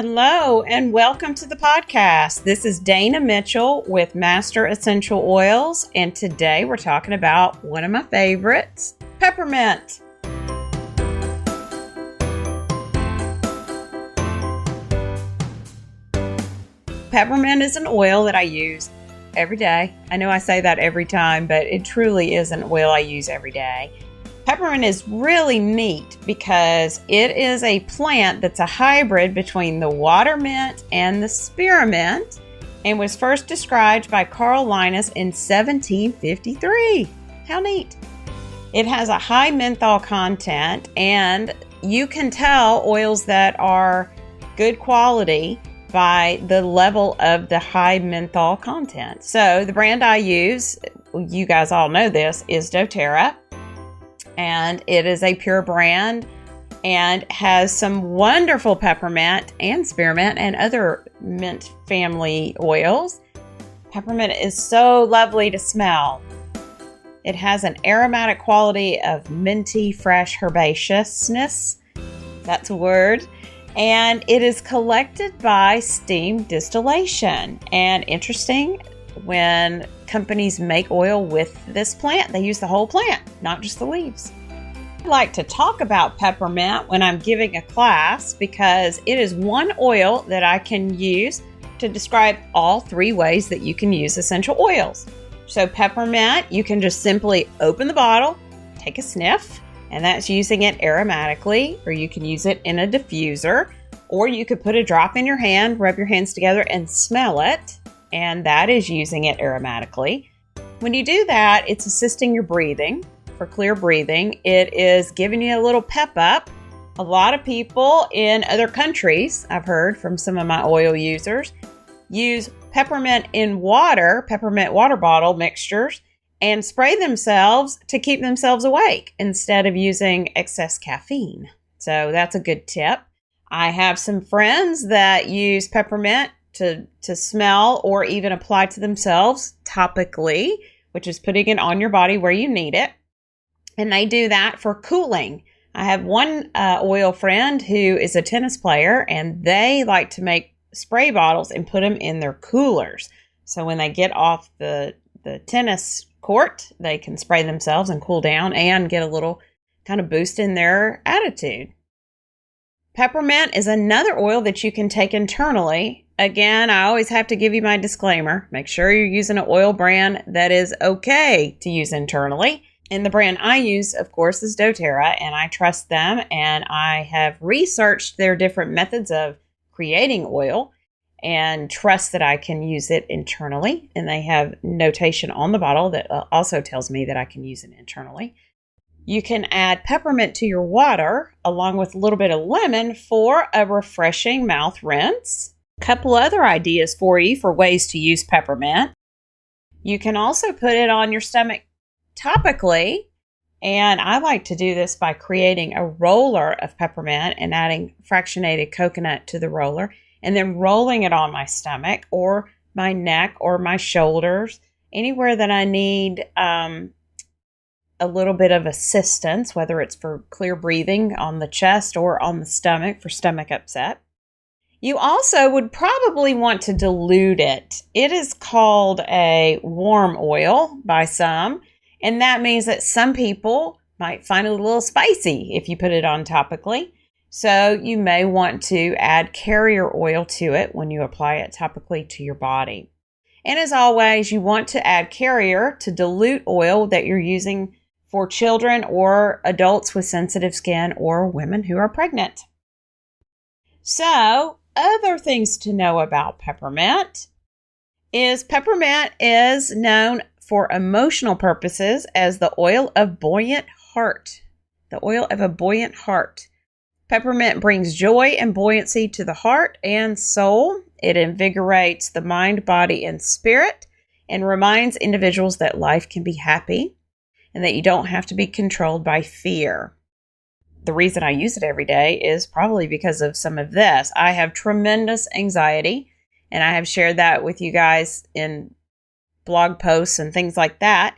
Hello and welcome to the podcast. This is Dana Mitchell with Master Essential Oils, and today we're talking about one of my favorites, peppermint. Peppermint is an oil that I use every day. I know I say that every time, but it truly is an oil I use every day. Peppermint is really neat because it is a plant that's a hybrid between the water mint and the spearmint and was first described by Carl Linus in 1753. How neat! It has a high menthol content, and you can tell oils that are good quality by the level of the high menthol content. So the brand I use, you guys all know this, is doTERRA. And it is a pure brand and has some wonderful peppermint and spearmint and other mint family oils. Peppermint is so lovely to smell. It has an aromatic quality of minty, fresh herbaceousness. That's a word. And it is collected by steam distillation. And interesting, when companies make oil with this plant, they use the whole plant, not just the leaves. I like to talk about peppermint when I'm giving a class because it is one oil that I can use to describe all three ways that you can use essential oils. So peppermint, you can just simply open the bottle, take a sniff, and that's using it aromatically, or you can use it in a diffuser, or you could put a drop in your hand, rub your hands together, and smell it. And that is using it aromatically. When you do that, it's assisting your breathing for clear breathing. It is giving you a little pep up. A lot of people in other countries, I've heard from some of my oil users, use peppermint in water, peppermint water bottle mixtures, and spray themselves to keep themselves awake instead of using excess caffeine. So that's a good tip. I have some friends that use peppermint to smell or even apply to themselves topically, which is putting it on your body where you need it. And they do that for cooling. I have one oil friend who is a tennis player, and they like to make spray bottles and put them in their coolers. So when they get off the tennis court, they can spray themselves and cool down and get a little kind of boost in their attitude. Peppermint is another oil that you can take internally. Again, I always have to give you my disclaimer. Make sure you're using an oil brand that is okay to use internally. And the brand I use, of course, is doTERRA, and I trust them. And I have researched their different methods of creating oil and trust that I can use it internally. And they have notation on the bottle that also tells me that I can use it internally. You can add peppermint to your water along with a little bit of lemon for a refreshing mouth rinse. A couple other ideas for you for ways to use peppermint. You can also put it on your stomach topically, and I like to do this by creating a roller of peppermint and adding fractionated coconut to the roller and then rolling it on my stomach or my neck or my shoulders, anywhere that I need a little bit of assistance, whether it's for clear breathing on the chest or on the stomach for stomach upset. You also would probably want to dilute it. It is called a warm oil by some, and that means that some people might find it a little spicy if you put it on topically. So you may want to add carrier oil to it when you apply it topically to your body. And as always, you want to add carrier to dilute oil that you're using for children or adults with sensitive skin or women who are pregnant. So, other things to know about peppermint is known for emotional purposes as the oil of buoyant heart. The oil of a buoyant heart. Peppermint brings joy and buoyancy to the heart and soul. It invigorates the mind, body, and spirit and reminds individuals that life can be happy and that you don't have to be controlled by fear. The reason I use it every day is probably because of some of this. I have tremendous anxiety, and I have shared that with you guys in blog posts and things like that.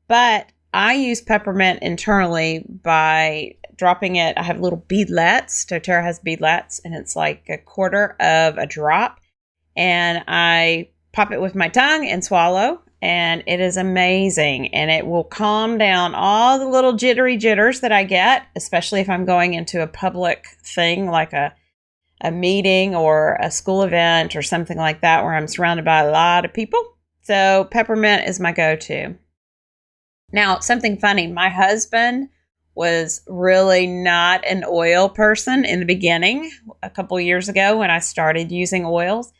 But I use peppermint internally by dropping it. I have little beadlets. doTERRA has beadlets, and it's like a quarter of a drop. And I pop it with my tongue and swallow, and it is amazing. And it will calm down all the little jittery jitters that I get, especially if I'm going into a public thing like a meeting or a school event or something like that where I'm surrounded by a lot of people. So peppermint is my go-to. Now, something funny, my husband was really not an oil person in the beginning, a couple years ago when I started using oils.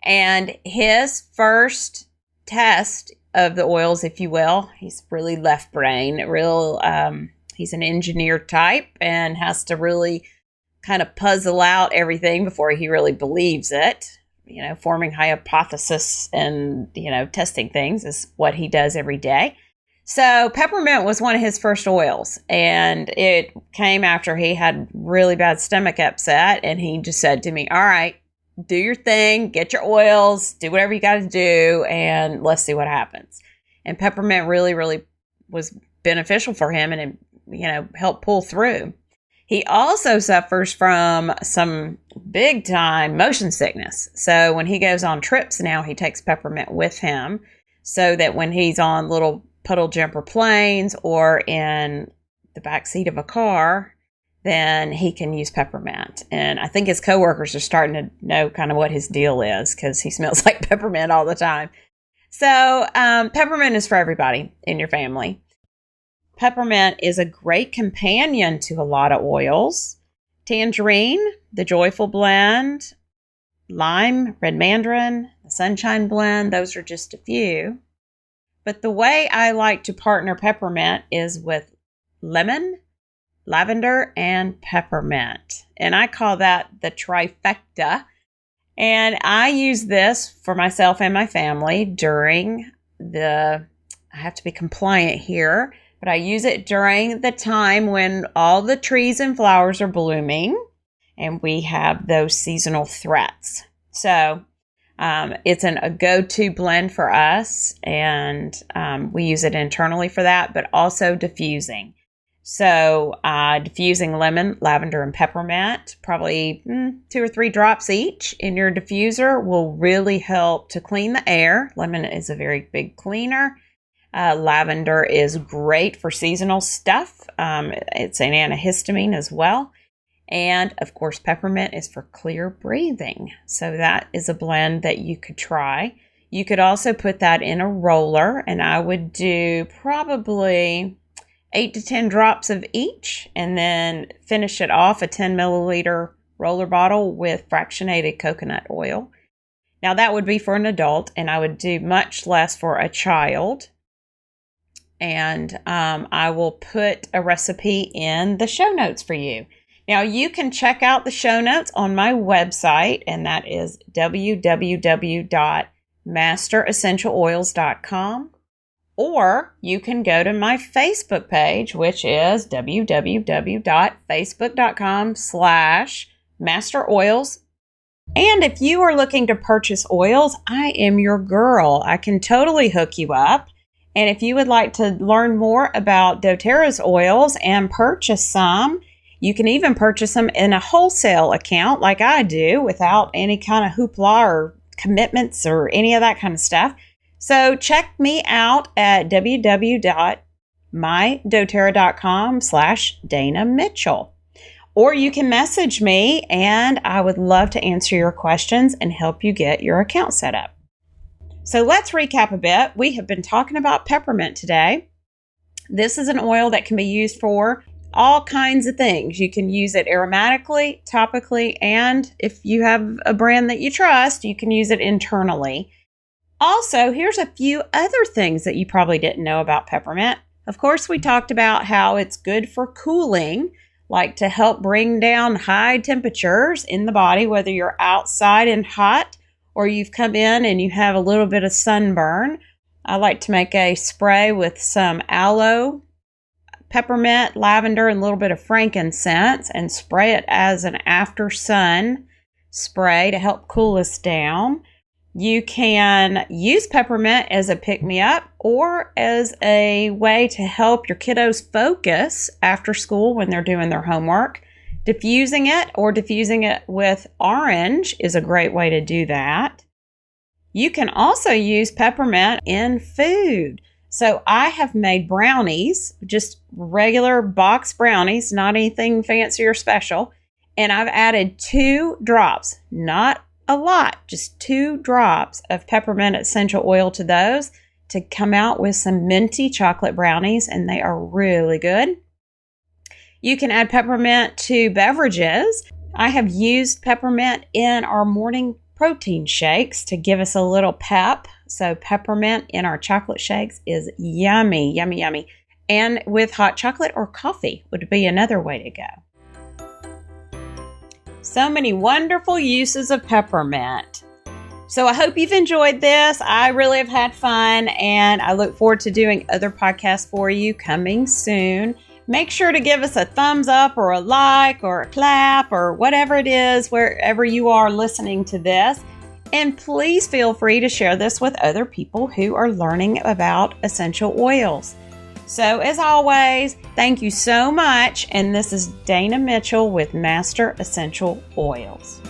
And his first test of the oils, if you will, he's really left brain, he's an engineer type and has to really kind of puzzle out everything before he really believes it. Forming hypothesis and, testing things is what he does every day. So peppermint was one of his first oils, and it came after he had really bad stomach upset, and he just said to me, all right, do your thing, get your oils, do whatever you got to do, and let's see what happens. And peppermint really, really was beneficial for him, and it, helped pull through. He also suffers from some big time motion sickness. So when he goes on trips now, he takes peppermint with him so that when he's on little puddle jumper planes or in the back seat of a car, then he can use peppermint. And I think his coworkers are starting to know kind of what his deal is because he smells like peppermint all the time. So peppermint is for everybody in your family. Peppermint is a great companion to a lot of oils. Tangerine, the Joyful Blend, lime, red mandarin, the Sunshine Blend, those are just a few. But the way I like to partner peppermint is with lemon, lavender, and peppermint. And I call that the trifecta. And I use this for myself and my family during I have to be compliant here, but I use it during the time when all the trees and flowers are blooming and we have those seasonal threats. So it's a go-to blend for us, and we use it internally for that, but also diffusing. So diffusing lemon, lavender, and peppermint, probably 2 or 3 drops each in your diffuser will really help to clean the air. Lemon is a very big cleaner. Lavender is great for seasonal stuff. It's an antihistamine as well. And of course, peppermint is for clear breathing. So that is a blend that you could try. You could also put that in a roller, and I would do probably 8 to 10 drops of each, and then finish it off a 10 milliliter roller bottle with fractionated coconut oil. Now that would be for an adult, and I would do much less for a child. And I will put a recipe in the show notes for you. Now, you can check out the show notes on my website, and that is www.masteressentialoils.com. Or you can go to my Facebook page, which is www.facebook.com/masteroils. And if you are looking to purchase oils, I am your girl. I can totally hook you up. And if you would like to learn more about doTERRA's oils and purchase some, you can even purchase them in a wholesale account like I do without any kind of hoopla or commitments or any of that kind of stuff. So check me out at www.mydoterra.com/Dana Mitchell. Or you can message me, and I would love to answer your questions and help you get your account set up. So let's recap a bit. We have been talking about peppermint today. This is an oil that can be used for all kinds of things. You can use it aromatically, topically, and if you have a brand that you trust, you can use it internally. Also, here's a few other things that you probably didn't know about peppermint. Of course, we talked about how it's good for cooling, like to help bring down high temperatures in the body, whether you're outside and hot or you've come in and you have a little bit of sunburn. I like to make a spray with some aloe, peppermint, lavender, and a little bit of frankincense and spray it as an after sun spray to help cool us down. You can use peppermint as a pick-me-up or as a way to help your kiddos focus after school when they're doing their homework. Diffusing it with orange is a great way to do that. You can also use peppermint in food. So I have made brownies, just regular box brownies, not anything fancy or special. And I've added 2 drops, not a lot, just 2 drops of peppermint essential oil to those to come out with some minty chocolate brownies, and they are really good. You can add peppermint to beverages. I have used peppermint in our morning protein shakes to give us a little pep. So peppermint in our chocolate shakes is yummy, yummy, yummy. And with hot chocolate or coffee would be another way to go. So many wonderful uses of peppermint. So I hope you've enjoyed this. I really have had fun, and I look forward to doing other podcasts for you coming soon. Make sure to give us a thumbs up or a like or a clap or whatever it is wherever you are listening to this. And please feel free to share this with other people who are learning about essential oils. So as always, thank you so much. And this is Dana Mitchell with Master Essential Oils.